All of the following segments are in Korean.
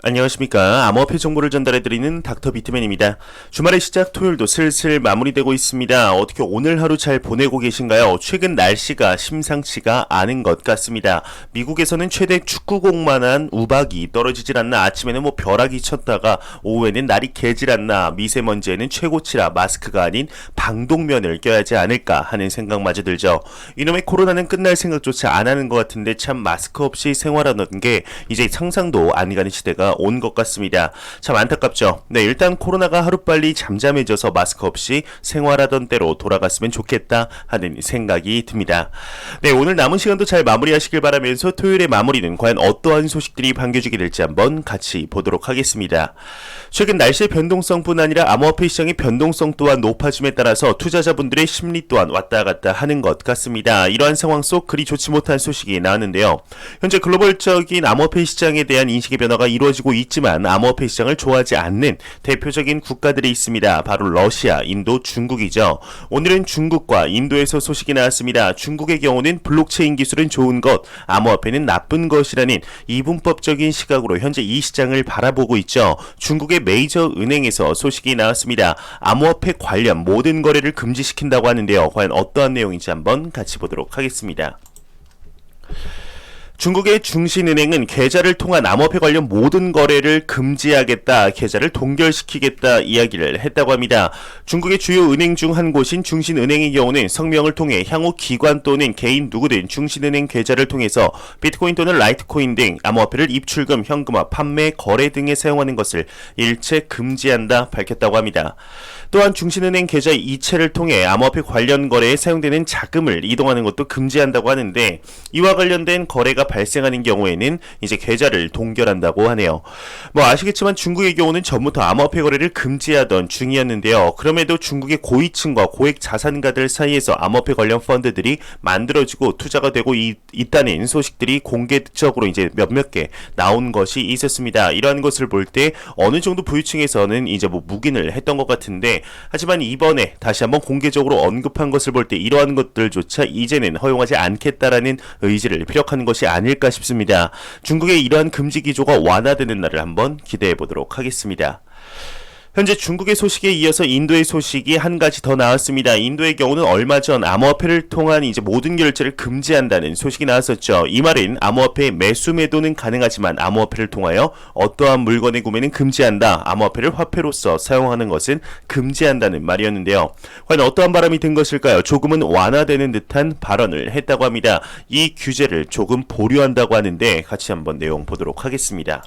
안녕하십니까. 암호화폐 정보를 전달해드리는 닥터 비트맨입니다. 주말의 시작 토요일도 슬슬 마무리되고 있습니다. 어떻게 오늘 하루 잘 보내고 계신가요? 최근 날씨가 심상치가 않은 것 같습니다. 미국에서는 최대 축구공만한 우박이 떨어지질 않나, 아침에는 벼락이 쳤다가 오후에는 날이 개질 않나, 미세먼지에는 최고치라 마스크가 아닌 방독면을 껴야 하지 않을까 하는 생각마저 들죠. 이놈의 코로나는 끝날 생각조차 안 하는 것 같은데 참 마스크 없이 생활하는 게 이제 상상도 안 가는 시대가 온 것 같습니다. 참 안타깝죠. 네, 일단 코로나가 하루빨리 잠잠해져서 마스크 없이 생활하던 때로 돌아갔으면 좋겠다 하는 생각이 듭니다. 네, 오늘 남은 시간도 잘 마무리하시길 바라면서 토요일의 마무리는 과연 어떠한 소식들이 반겨주게 될지 한번 같이 보도록 하겠습니다. 최근 날씨의 변동성뿐 아니라 암호화폐 시장의 변동성 또한 높아짐에 따라서 투자자분들의 심리 또한 왔다 갔다 하는 것 같습니다. 이러한 상황 속 그리 좋지 못한 소식이 나왔는데요. 현재 글로벌적인 암호화폐 시장에 대한 인식의 변화가 이루어지고 있지만 암호화폐 시장을 좋아하지 않는 대표적인 국가들이 있습니다. 바로 러시아, 인도, 중국이죠. 오늘은 중국과 인도에서 소식이 나왔습니다. 중국의 경우는 블록체인 기술은 좋은 것, 암호화폐는 나쁜 것이라는 이분법적인 시각으로 현재 이 시장을 바라보고 있죠. 중국의 메이저 은행에서 소식이 나왔습니다. 암호화폐 관련 모든 거래를 금지시킨다고 하는데요. 과연 어떠한 내용인지 한번 같이 보도록 하겠습니다. 중국의 중신은행은 계좌를 통한 암호화폐 관련 모든 거래를 금지하겠다, 계좌를 동결시키겠다 이야기를 했다고 합니다. 중국의 주요 은행 중 한 곳인 중신은행의 경우는 성명을 통해 향후 기관 또는 개인 누구든 중신은행 계좌를 통해서 비트코인 또는 라이트코인 등 암호화폐를 입출금, 현금화, 판매, 거래 등에 사용하는 것을 일체 금지한다 밝혔다고 합니다. 또한 중신은행 계좌 이체를 통해 암호화폐 관련 거래에 사용되는 자금을 이동하는 것도 금지한다고 하는데, 이와 관련된 거래가 발생하는 경우에는 이제 계좌를 동결한다고 하네요. 아시겠지만 중국의 경우는 전부터 암호화폐 거래를 금지하던 중이었는데요. 그럼에도 중국의 고위층과 고액 자산가들 사이에서 암호화폐 관련 펀드들이 만들어지고 투자가 되고 있다는 소식들이 공개적으로 이제 몇몇 개 나온 것이 있었습니다. 이러한 것을 볼 때 어느 정도 부유층에서는 이제 묵인을 했던 것 같은데, 하지만 이번에 다시 한번 공개적으로 언급한 것을 볼 때 이러한 것들조차 이제는 허용하지 않겠다라는 의지를 피력하는 것이 아닐까 싶습니다. 중국의 이러한 금지 기조가 완화되는 날을 한번 기대해 보도록 하겠습니다. 현재 중국의 소식에 이어서 인도의 소식이 한 가지 더 나왔습니다. 인도의 경우는 얼마 전 암호화폐를 통한 이제 모든 결제를 금지한다는 소식이 나왔었죠. 이 말은 암호화폐의 매수 매도는 가능하지만 암호화폐를 통하여 어떠한 물건의 구매는 금지한다, 암호화폐를 화폐로서 사용하는 것은 금지한다는 말이었는데요. 과연 어떠한 바람이 든 것일까요? 조금은 완화되는 듯한 발언을 했다고 합니다. 이 규제를 조금 보류한다고 하는데 같이 한번 내용 보도록 하겠습니다.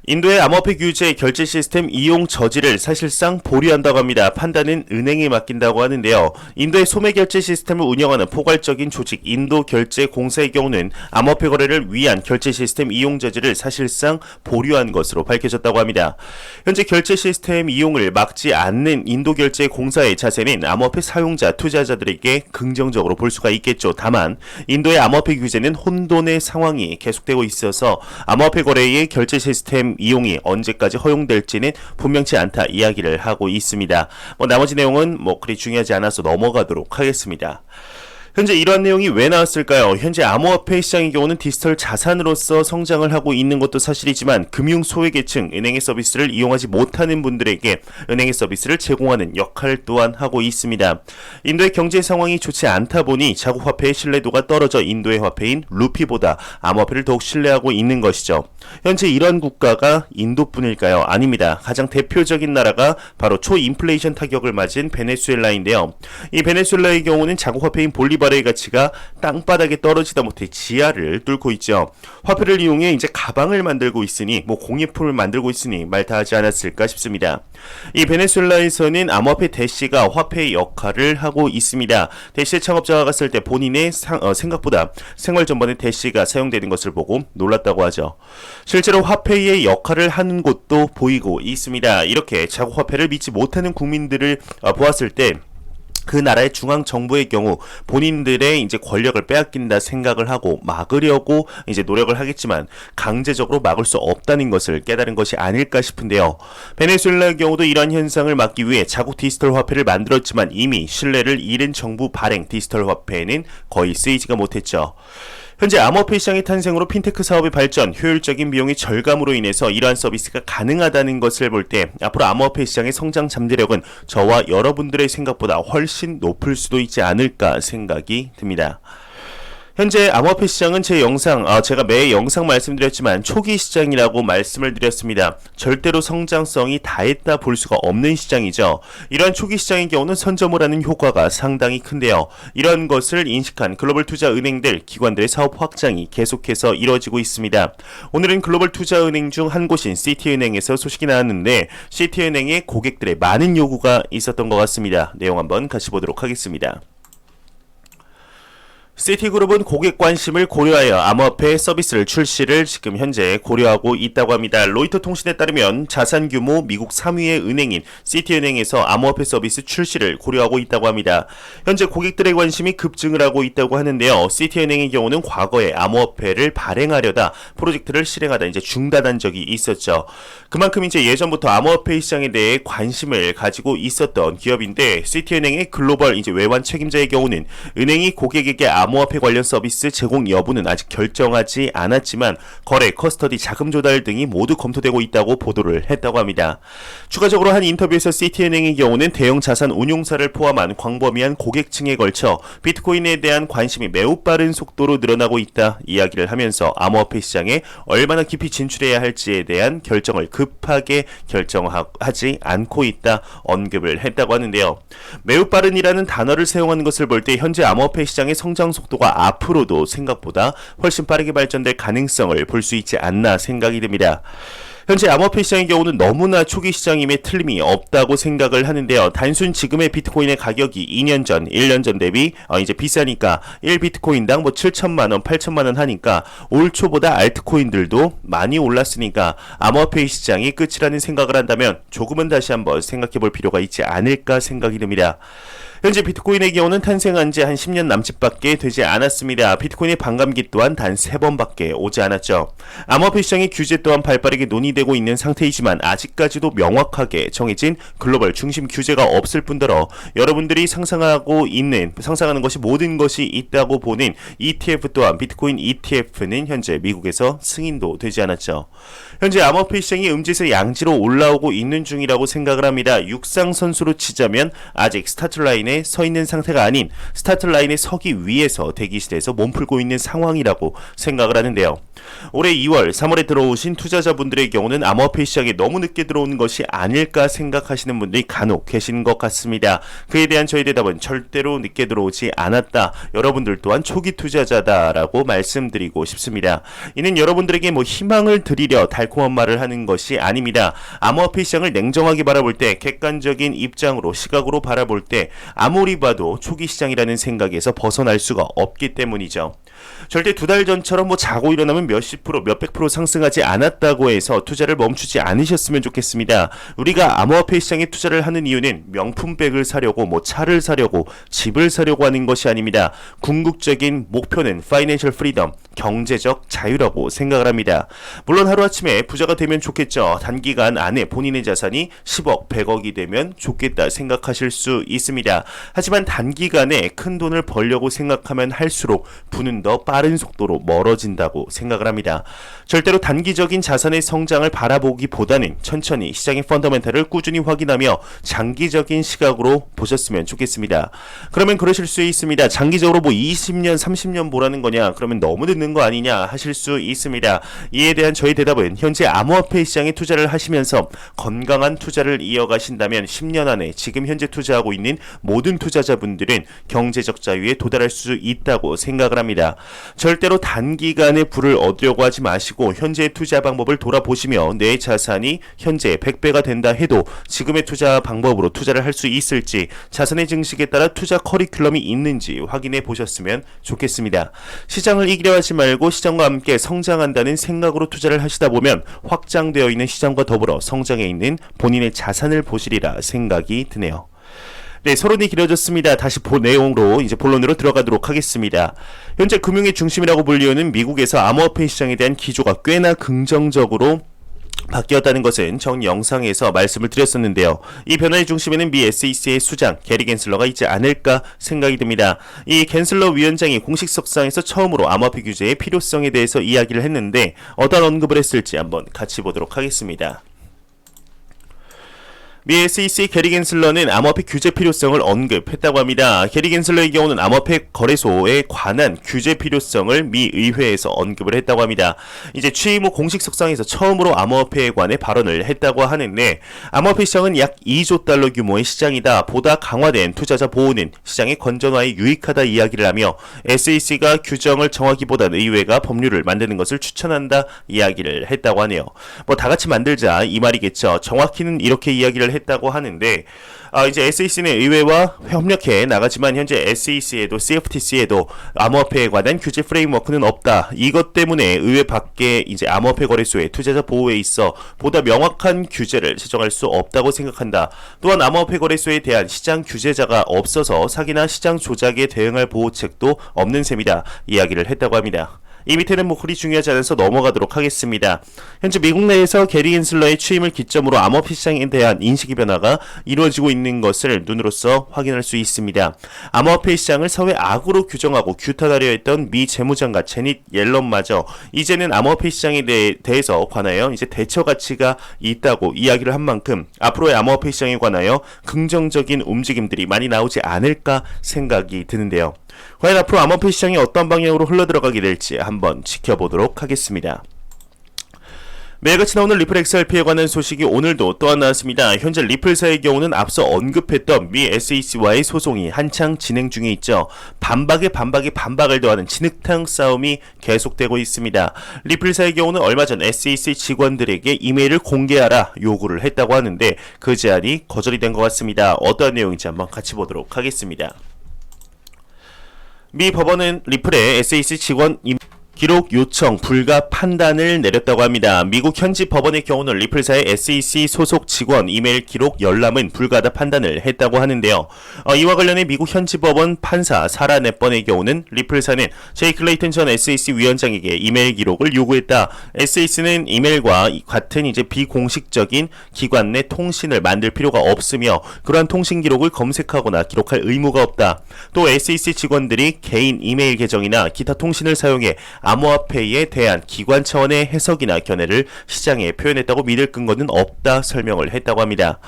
인도의 암호화폐 규제 결제 시스템 이용 저지를 사실상 보류한다고 합니다. 판단은 은행에 맡긴다고 하는데요. 인도의 소매 결제 시스템을 운영하는 포괄적인 조직 인도결제공사의 경우는 암호화폐 거래를 위한 결제 시스템 이용 저지를 사실상 보류한 것으로 밝혀졌다고 합니다. 현재 결제 시스템 이용을 막지 않는 인도결제공사의 자세는 암호화폐 사용자, 투자자들에게 긍정적으로 볼 수가 있겠죠. 다만 인도의 암호화폐 규제는 혼돈의 상황이 계속되고 있어서 암호화폐 거래의 결제 시스템 이용이 언제까지 허용될지는 분명치 않다 이야기를 하고 있습니다. 나머지 내용은 그리 중요하지 않아서 넘어가도록 하겠습니다. 현재 이러한 내용이 왜 나왔을까요? 현재 암호화폐 시장의 경우는 디지털 자산으로서 성장을 하고 있는 것도 사실이지만 금융 소외계층, 은행의 서비스를 이용하지 못하는 분들에게 은행의 서비스를 제공하는 역할 또한 하고 있습니다. 인도의 경제 상황이 좋지 않다 보니 자국 화폐의 신뢰도가 떨어져 인도의 화폐인 루피보다 암호화폐를 더욱 신뢰하고 있는 것이죠. 현재 이런 국가가 인도뿐일까요? 아닙니다. 가장 대표적인 나라가 바로 초인플레이션 타격을 맞은 베네수엘라인데요. 이 베네수엘라의 경우는 자국 화폐인 볼리바르의 가치가 땅바닥에 떨어지다 못해 지하를 뚫고 있죠. 화폐를 이용해 이제 가방을 만들고 있으니 공예품을 만들고 있으니 말 다 하지 않았을까 싶습니다. 이 베네수엘라에서는 암호화폐 대시가 화폐의 역할을 하고 있습니다. 대시의 창업자가 갔을 때 본인의 생각보다 생활 전반에 대시가 사용되는 것을 보고 놀랐다고 하죠. 실제로 화폐의 역할을 하는 곳도 보이고 있습니다. 이렇게 자국 화폐를 믿지 못하는 국민들을 보았을 때 그 나라의 중앙 정부의 경우 본인들의 이제 권력을 빼앗긴다 생각을 하고 막으려고 이제 노력을 하겠지만 강제적으로 막을 수 없다는 것을 깨달은 것이 아닐까 싶은데요. 베네수엘라의 경우도 이러한 현상을 막기 위해 자국 디지털 화폐를 만들었지만 이미 신뢰를 잃은 정부 발행 디지털 화폐에는 거의 쓰이지가 못했죠. 현재 암호화폐 시장의 탄생으로 핀테크 사업의 발전, 효율적인 비용의 절감으로 인해서 이러한 서비스가 가능하다는 것을 볼 때 앞으로 암호화폐 시장의 성장 잠재력은 저와 여러분들의 생각보다 훨씬 높을 수도 있지 않을까 생각이 듭니다. 현재 암호화폐 시장은 제가 매 영상 말씀드렸지만 초기 시장이라고 말씀을 드렸습니다. 절대로 성장성이 다했다 볼 수가 없는 시장이죠. 이러한 초기 시장의 경우는 선점을 하는 효과가 상당히 큰데요. 이런 것을 인식한 글로벌 투자 은행들, 기관들의 사업 확장이 계속해서 이루어지고 있습니다. 오늘은 글로벌 투자 은행 중 한 곳인 시티은행에서 소식이 나왔는데 시티은행의 고객들의 많은 요구가 있었던 것 같습니다. 내용 한번 같이 보도록 하겠습니다. 시티그룹은 고객 관심을 고려하여 암호화폐 서비스를 출시를 지금 현재 고려하고 있다고 합니다. 로이터 통신에 따르면 자산 규모 미국 3위의 은행인 시티은행에서 암호화폐 서비스 출시를 고려하고 있다고 합니다. 현재 고객들의 관심이 급증을 하고 있다고 하는데요. 시티은행의 경우는 과거에 암호화폐를 발행하려다 프로젝트를 실행하다 중단한 적이 있었죠. 그만큼 예전부터 암호화폐 시장에 대해 관심을 가지고 있었던 기업인데 시티은행의 글로벌 외환 책임자의 경우는 은행이 고객에게 암호화폐 관련 서비스 제공 여부는 아직 결정하지 않았지만 거래, 커스터디, 자금 조달 등이 모두 검토되고 있다고 보도를 했다고 합니다. 추가적으로 한 인터뷰에서 시티은행의 경우는 대형 자산 운용사를 포함한 광범위한 고객층에 걸쳐 비트코인에 대한 관심이 매우 빠른 속도로 늘어나고 있다 이야기를 하면서 암호화폐 시장에 얼마나 깊이 진출해야 할지에 대한 결정을 급하게 결정하지 않고 있다 언급을 했다고 하는데요. 매우 빠른이라는 단어를 사용하는 것을 볼 때 현재 암호화폐 시장의 성장 속도가 앞으로도 생각보다 훨씬 빠르게 발전될 가능성을 볼 수 있지 않나 생각이 듭니다. 현재 암호화폐 시장의 경우는 너무나 초기 시장임에 틀림이 없다고 생각을 하는데요. 단순 지금의 비트코인의 가격이 2년 전, 1년 전 대비 비싸니까 1비트코인당 7천만원, 8천만원 하니까 올 초보다 알트코인들도 많이 올랐으니까 암호화폐 시장이 끝이라는 생각을 한다면 조금은 다시 한번 생각해 볼 필요가 있지 않을까 생각이 듭니다. 현재 비트코인의 경우는 탄생한 지 한 10년 남짓밖에 되지 않았습니다. 비트코인의 반감기 또한 단 3번밖에 오지 않았죠. 암호화폐 시장의 규제 또한 발빠르게 논의되고 있는 상태이지만 아직까지도 명확하게 정해진 글로벌 중심 규제가 없을 뿐더러 여러분들이 상상하는 것이 모든 것이 있다고 보는 ETF 또한 비트코인 ETF는 현재 미국에서 승인도 되지 않았죠. 현재 암호화폐 시장이 음지에서 양지로 올라오고 있는 중이라고 생각을 합니다. 육상 선수로 치자면 아직 스타트 라인에 서 있는 상태가 아닌 스타트 라인에 서기 위해서 대기실에서 몸풀고 있는 상황이라고 생각을 하는데요. 올해 2월, 3월에 들어오신 투자자분들의 경우는 암호화폐 시장에 너무 늦게 들어오는 것이 아닐까 생각하시는 분들이 간혹 계신 것 같습니다. 그에 대한 저희 대답은 절대로 늦게 들어오지 않았다. 여러분들 또한 초기 투자자다라고 말씀드리고 싶습니다. 이는 여러분들에게 희망을 드리려 달콤한 말을 하는 것이 아닙니다. 암호화폐 시장을 냉정하게 바라볼 때, 객관적인 입장으로, 시각으로 바라볼 때 아무리 봐도 초기 시장이라는 생각에서 벗어날 수가 없기 때문이죠. 절대 2달 전처럼 자고 일어나면 몇십 프로, 몇백 프로 상승하지 않았다고 해서 투자를 멈추지 않으셨으면 좋겠습니다. 우리가 암호화폐 시장에 투자를 하는 이유는 명품백을 사려고, 차를 사려고, 집을 사려고 하는 것이 아닙니다. 궁극적인 목표는 파이낸셜 프리덤, 경제적 자유라고 생각을 합니다. 물론 하루아침에 부자가 되면 좋겠죠. 단기간 안에 본인의 자산이 10억, 100억이 되면 좋겠다 생각하실 수 있습니다. 하지만 단기간에 큰 돈을 벌려고 생각하면 할수록 부는 더 빠른 속도로 멀어진다고 생각을 합니다. 절대로 단기적인 자산의 성장을 바라보기보다는 천천히 시장의 펀더멘탈을 꾸준히 확인하며 장기적인 시각으로 보셨으면 좋겠습니다. 그러면 그러실 수 있습니다. 장기적으로 20년, 30년 보라는 거냐? 그러면 너무 늦는 거 아니냐 하실 수 있습니다. 이에 대한 저희 대답은 현재 암호화폐 시장에 투자를 하시면서 건강한 투자를 이어가신다면 10년 안에 지금 현재 투자하고 있는 모든 투자자분들은 경제적 자유에 도달할 수 있다고 생각을 합니다. 절대로 단기간에 부를 얻으려고 하지 마시고 현재의 투자 방법을 돌아보시며 내 자산이 현재 100배가 된다 해도 지금의 투자 방법으로 투자를 할 수 있을지, 자산의 증식에 따라 투자 커리큘럼이 있는지 확인해 보셨으면 좋겠습니다. 시장을 이기려 하지 말고 시장과 함께 성장한다는 생각으로 투자를 하시다 보면 확장되어 있는 시장과 더불어 성장해 있는 본인의 자산을 보시리라 생각이 드네요. 네, 서론이 길어졌습니다. 다시 내용으로 본론으로 들어가도록 하겠습니다. 현재 금융의 중심이라고 불리우는 미국에서 암호화폐 시장에 대한 기조가 꽤나 긍정적으로 바뀌었다는 것은 전 영상에서 말씀을 드렸었는데요. 이 변화의 중심에는 미 SEC의 수장 게리 겐슬러가 있지 않을까 생각이 듭니다. 이 겐슬러 위원장이 공식 석상에서 처음으로 암호화폐 규제의 필요성에 대해서 이야기를 했는데 어떤 언급을 했을지 한번 같이 보도록 하겠습니다. 미 SEC 게리 겐슬러는 암호화폐 규제 필요성을 언급했다고 합니다. 게리 겐슬러의 경우는 암호화폐 거래소에 관한 규제 필요성을 미 의회에서 언급을 했다고 합니다. 이제 취임 후 공식 석상에서 처음으로 암호화폐에 관해 발언을 했다고 하는데 암호화폐 시장은 약 2조 달러 규모의 시장이다. 보다 강화된 투자자 보호는 시장의 건전화에 유익하다 이야기를 하며 SEC가 규정을 정하기보다는 의회가 법률을 만드는 것을 추천한다 이야기를 했다고 하네요. 뭐 다 같이 만들자 이 말이겠죠. 정확히는 이렇게 이야기를 했다고 하는데 이제 SEC는 의회와 협력해 나가지만 현재 SEC에도 CFTC에도 암호화폐에 관한 규제 프레임워크는 없다. 이것 때문에 의회 밖에 이제 암호화폐 거래소의 투자자 보호에 있어 보다 명확한 규제를 제정할 수 없다고 생각한다. 또한 암호화폐 거래소에 대한 시장 규제자가 없어서 사기나 시장 조작에 대응할 보호책도 없는 셈이다. 이야기를 했다고 합니다. 이 밑에는 뭐 그리 중요하지 않아서 넘어가도록 하겠습니다. 현재 미국 내에서 게리 겐슬러의 취임을 기점으로 암호화폐 시장에 대한 인식의 변화가 이루어지고 있는 것을 눈으로써 확인할 수 있습니다. 암호화폐 시장을 사회 악으로 규정하고 규탄하려 했던 미 재무장관 제닛 옐런마저 이제는 암호화폐 시장에 대해서 관하여 이제 대처 가치가 있다고 이야기를 한 만큼 앞으로의 암호화폐 시장에 관하여 긍정적인 움직임들이 많이 나오지 않을까 생각이 드는데요. 과연 앞으로 암호화폐 시장이 어떤 방향으로 흘러들어가게 될지 한번 지켜보도록 하겠습니다. 매일같이 나오는 리플 XRP에 관한 소식이 오늘도 또한 나왔습니다. 현재 리플사의 경우는 앞서 언급했던 미 SEC와의 소송이 한창 진행 중에 있죠. 반박에 반박을 더하는 진흙탕 싸움이 계속되고 있습니다. 리플사의 경우는 얼마 전 SEC 직원들에게 이메일을 공개하라 요구를 했다고 하는데 그 제안이 거절이 된 것 같습니다. 어떠한 내용인지 한번 같이 보도록 하겠습니다. 미 법원은 리플의 SEC 직원 기록 요청 불가 판단을 내렸다고 합니다. 미국 현지 법원의 경우는 리플사의 SEC 소속 직원 이메일 기록 열람은 불가하다 판단을 했다고 하는데요. 이와 관련해 미국 현지 법원 판사 사라 넷번의 경우는 리플사는 제이 클레이튼 전 SEC 위원장에게 이메일 기록을 요구했다. SEC는 이메일과 같은 이제 비공식적인 기관 내 통신을 만들 필요가 없으며 그러한 통신 기록을 검색하거나 기록할 의무가 없다. 또 SEC 직원들이 개인 이메일 계정이나 기타 통신을 사용해 암호화폐에 대한 기관 차원의 해석이나 견해를 시장에 표현했다고 믿을 근거는 없다 설명을 했다고 합니다.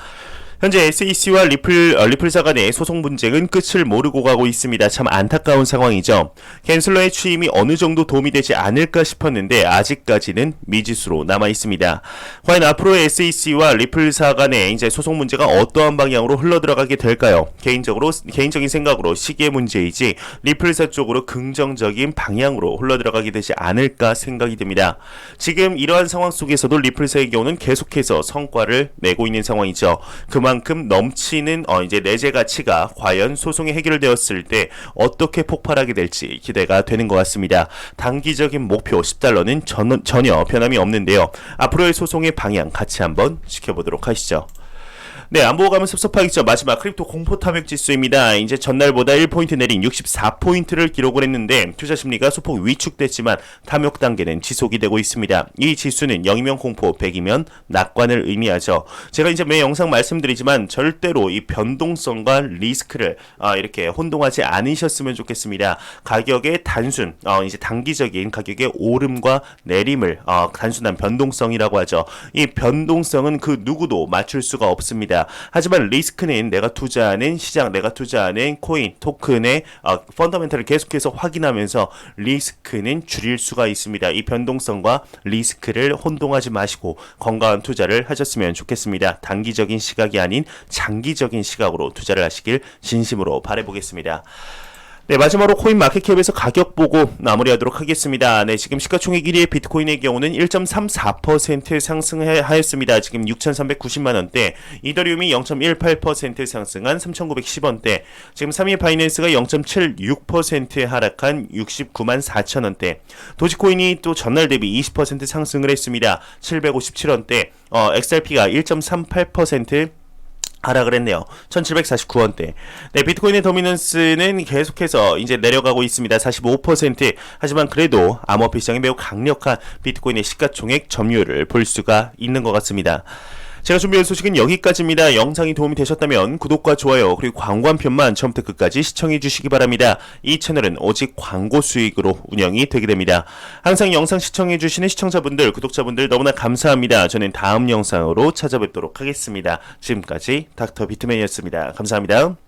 현재 SEC와 리플사 간의 소송 분쟁은 끝을 모르고 가고 있습니다. 참 안타까운 상황이죠. 겐슬러의 취임이 어느 정도 도움이 되지 않을까 싶었는데 아직까지는 미지수로 남아 있습니다. 과연 앞으로 SEC와 리플사 간의 이제 소송 문제가 어떠한 방향으로 흘러들어가게 될까요? 개인적인 생각으로 시기의 문제이지 리플사 쪽으로 긍정적인 방향으로 흘러들어가게 되지 않을까 생각이 듭니다. 지금 이러한 상황 속에서도 리플사의 경우는 계속해서 성과를 내고 있는 상황이죠. 그만큼 넘치는 이제 내재 가치가 과연 소송이 해결되었을 때 어떻게 폭발하게 될지 기대가 되는 것 같습니다. 단기적인 목표 10달러는 전혀 변함이 없는데요. 앞으로의 소송의 방향 같이 한번 지켜보도록 하시죠. 네, 안 보고 가면 섭섭하겠죠. 마지막 크립토 공포 탐욕 지수입니다. 이제 전날보다 1포인트 내린 64포인트를 기록을 했는데 투자 심리가 소폭 위축됐지만 탐욕 단계는 지속이 되고 있습니다. 이 지수는 0이면 공포, 100이면 낙관을 의미하죠. 제가 이제 매 영상 말씀드리지만 절대로 이 변동성과 리스크를 이렇게 혼동하지 않으셨으면 좋겠습니다. 가격의 단순, 이제 단기적인 가격의 오름과 내림을 단순한 변동성이라고 하죠. 이 변동성은 그 누구도 맞출 수가 없습니다. 하지만 리스크는 내가 투자하는 시장, 내가 투자하는 코인, 토큰의 펀더멘탈을 계속해서 확인하면서 리스크는 줄일 수가 있습니다. 이 변동성과 리스크를 혼동하지 마시고 건강한 투자를 하셨으면 좋겠습니다. 단기적인 시각이 아닌 장기적인 시각으로 투자를 하시길 진심으로 바라보겠습니다. 네, 마지막으로 코인 마켓캡에서 가격 보고 마무리하도록 하겠습니다. 네, 지금 시가총액 1위의 비트코인의 경우는 1.34% 상승하였습니다. 지금 6,390만원대, 이더리움이 0.18% 상승한 3,910원대, 지금 3위 바이낸스가 0.76% 하락한 69만 4천원대, 도지코인이 또 전날 대비 20% 상승을 했습니다. 757원대, XRP가 1.38% 하락을 했네요. 1749원대. 네, 비트코인의 도미넌스는 계속해서 이제 내려가고 있습니다. 45%. 하지만 그래도 암호화폐 시장이 매우 강력한 비트코인의 시가총액 점유율을 볼 수가 있는 것 같습니다. 제가 준비한 소식은 여기까지입니다. 영상이 도움이 되셨다면 구독과 좋아요 그리고 광고 한 편만 처음부터 끝까지 시청해 주시기 바랍니다. 이 채널은 오직 광고 수익으로 운영이 되게 됩니다. 항상 영상 시청해 주시는 시청자분들, 구독자분들 너무나 감사합니다. 저는 다음 영상으로 찾아뵙도록 하겠습니다. 지금까지 닥터 비트맨이었습니다. 감사합니다.